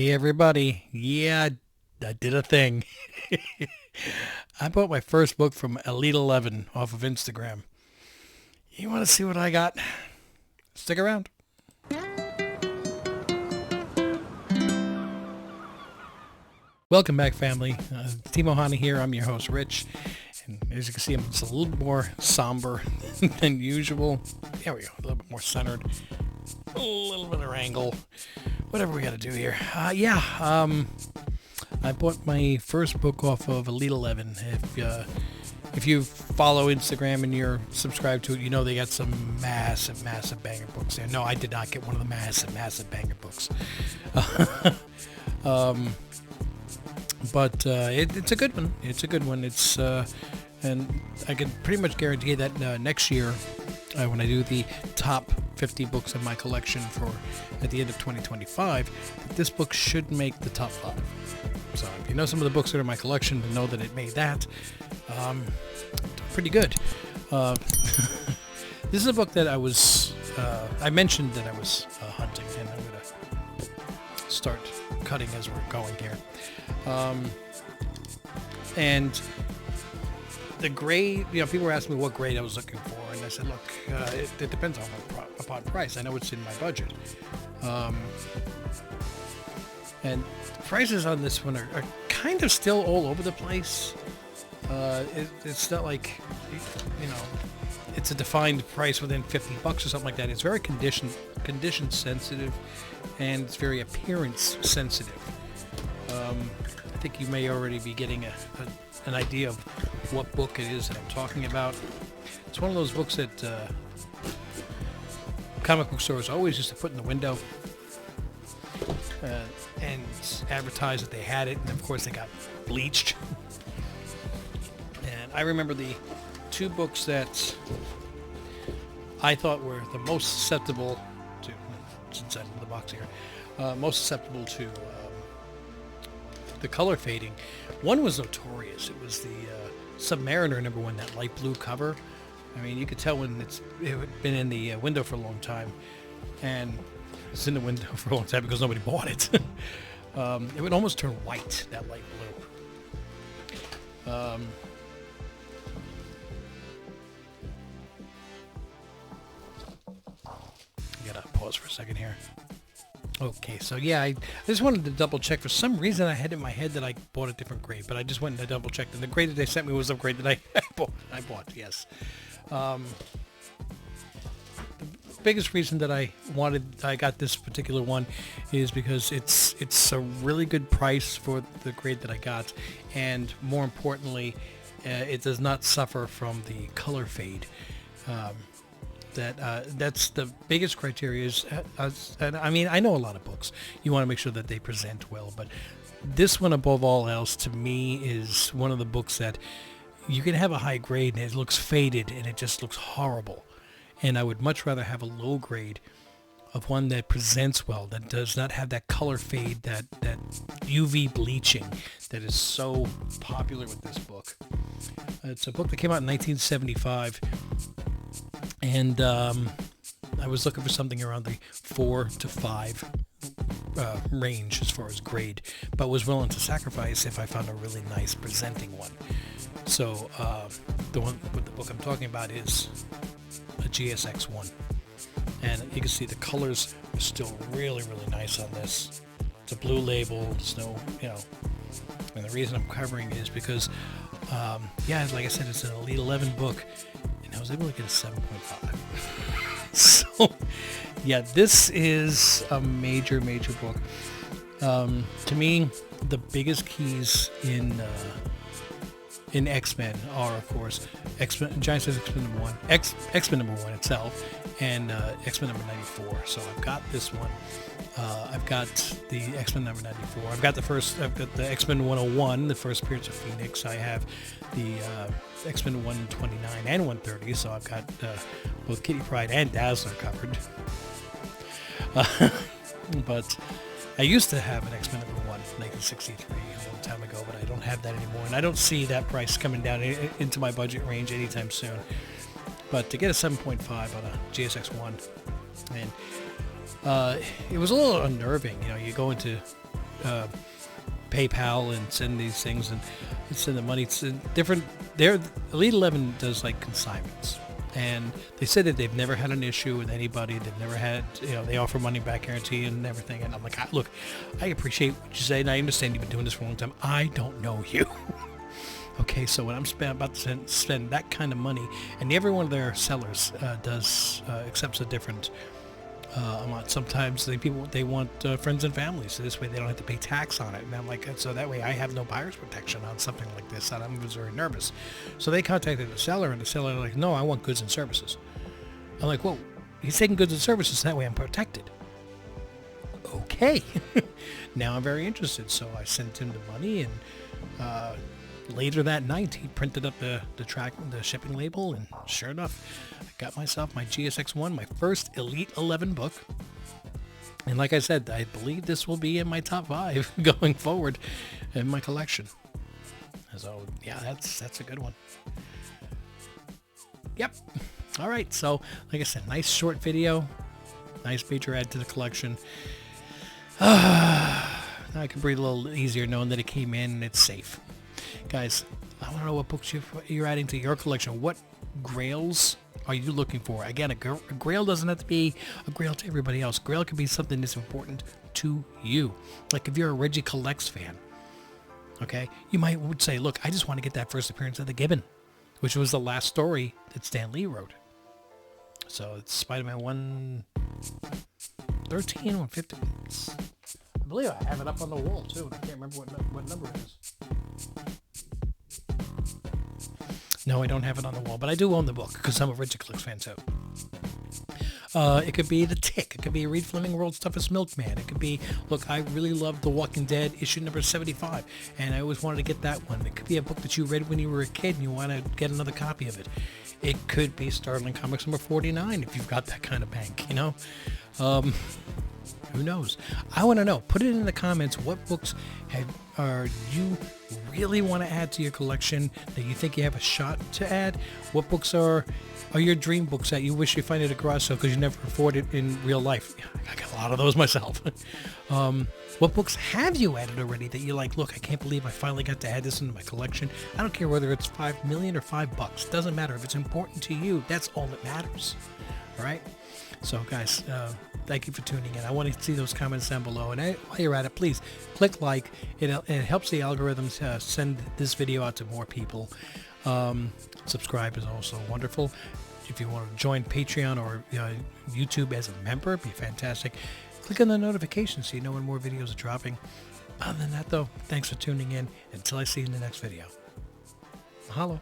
Hey everybody, yeah, I did a thing. I bought my first book from Elite11 off of Instagram. You want to see what I got? Stick around. Welcome back, family. Timo Hana here. I'm your host, Rich. And as you can see, I'm just a little more somber than usual. There we go, a little bit more centered. A little bit of angle. Whatever we got to do here. I bought my first book off of Elite11. If you follow Instagram and you're subscribed to it, you know they got some massive banger books there. No, I did not get one of the massive banger books. But it's a good one. It's a good one. And I can pretty much guarantee that next year, when I do the top 50 books in my collection at the end of 2025, this book should make the top 5. So if you know some of the books that are in my collection and know that it made that, pretty good. This is a book that I mentioned that I was hunting, and I'm going to start cutting as we're going here. And the grade, people were asking me what grade I was looking for, and I said, look, it depends upon price. I know it's in my budget. And prices on this one are kind of still all over the place. It's not like, it's a defined price within $50 or something like that. It's very condition sensitive, and it's very appearance sensitive. I think you may already be getting an idea of what book it is that I'm talking about. It's one of those books that comic book stores always used to put in the window and advertise that they had it, and of course they got bleached. And I remember the two books that I thought were the most susceptible to, since I'm in the box here, most susceptible to the color fading. One was notorious. It was the Submariner #1, that light blue cover. I mean, you could tell when it had been in the window for a long time, and it's in the window for a long time because nobody bought it. It would almost turn white, that light blue. I gotta pause for a second here. Okay, so yeah, I just wanted to double check. For some reason, I had in my head that I bought a different grade, but I just went and I double checked, and the grade that they sent me was the grade that I bought. Yes. The biggest reason that I got this particular one is because it's a really good price for the grade that I got, and more importantly, it does not suffer from the color fade. That's the biggest criteria. And I mean, I know a lot of books. You want to make sure that they present well, but this one, above all else, to me, is one of the books that you can have a high grade and it looks faded and it just looks horrible. And I would much rather have a low grade of one that presents well, that does not have that color fade, that UV bleaching that is so popular with this book. It's a book that came out in 1975. And I was looking for something around the 4 to 5 range as far as grade, but was willing to sacrifice if I found a really nice presenting one. So the book I'm talking about is a GSX1. And you can see the colors are still really nice on this. It's a blue label. There's no, and the reason I'm covering it is because, like I said, it's an Elite11 book. I was able to get a 7.5. So, yeah, this is a major book. To me, the biggest keys in X-Men are, of course, Giant Size X-Men #1, X-Men #1 itself, and X-Men #94. So I've got this one. I've got the X-Men #94. I've got the X-Men 101, the first appearance of Phoenix. I have the X-Men 129 and 130, so I've got both Kitty Pryde and Dazzler covered. But I used to have an X-Men #1, 1963, a long time ago, but I don't have that anymore, and I don't see that price coming down into my budget range anytime soon. But to get a 7.5 on a GSX1, and it was a little unnerving. You go into PayPal and send these things and send the money. It's different. Elite 11 does like consignments, and they said that they've never had an issue with anybody. They've never had, they offer money back guarantee and everything. And I'm like, look, I appreciate what you say, and I understand you've been doing this for a long time. I don't know you. Okay, so when I'm about to spend that kind of money, and every one of their sellers accepts a different amount. Sometimes they want friends and families, so this way they don't have to pay tax on it. And I'm like, so that way I have no buyer's protection on something like this. And I'm very nervous. So they contacted the seller, and the seller like, no, I want goods and services. I'm like, well, he's taking goods and services, that way I'm protected. Okay. Now I'm very interested, so I sent him the money, and later that night, he printed up the shipping label, and sure enough, I got myself my GSX-1, my first Elite 11 book. And like I said, I believe this will be in my top 5 going forward in my collection. So yeah, that's a good one. Yep. All right. So like I said, nice short video, nice major add to the collection. Now I can breathe a little easier knowing that it came in and it's safe. Guys, I want to know what books you're adding to your collection. What grails are you looking for? Again, a grail doesn't have to be a grail to everybody else. Grail can be something that's important to you. Like if you're a Reggie Collects fan, okay, you would say, look, I just want to get that first appearance of the Gibbon, which was the last story that Stan Lee wrote. So it's Spider-Man 113, 150. I believe I have it up on the wall too. I can't remember what number it is. No, I don't have it on the wall, but I do own the book because I'm a Reggie Collects fan too. It could be The Tick. It could be Reed Fleming World's Toughest Milkman. It could be, look, I really love The Walking Dead issue number 75, and I always wanted to get that one. It could be a book that you read when you were a kid and you want to get another copy of it. It could be Startling Comics number 49 if you've got that kind of bank, Who knows? I want to know. Put it in the comments. What books are you really want to add to your collection that you think you have a shot to add? What books are your dream books that you wish you find at a garage sale because you never afford it in real life? I got a lot of those myself. What books have you added already that you're like, look, I can't believe I finally got to add this into my collection? I don't care whether it's $5 million or $5. Doesn't matter. If it's important to you, that's all that matters. All right? So, guys, thank you for tuning in. I want to see those comments down below. And while you're at it, please click like. It helps the algorithms send this video out to more people. Subscribe is also wonderful. If you want to join Patreon or YouTube as a member, it'd be fantastic. Click on the notifications so you know when more videos are dropping. Other than that, though, thanks for tuning in. Until I see you in the next video. Mahalo.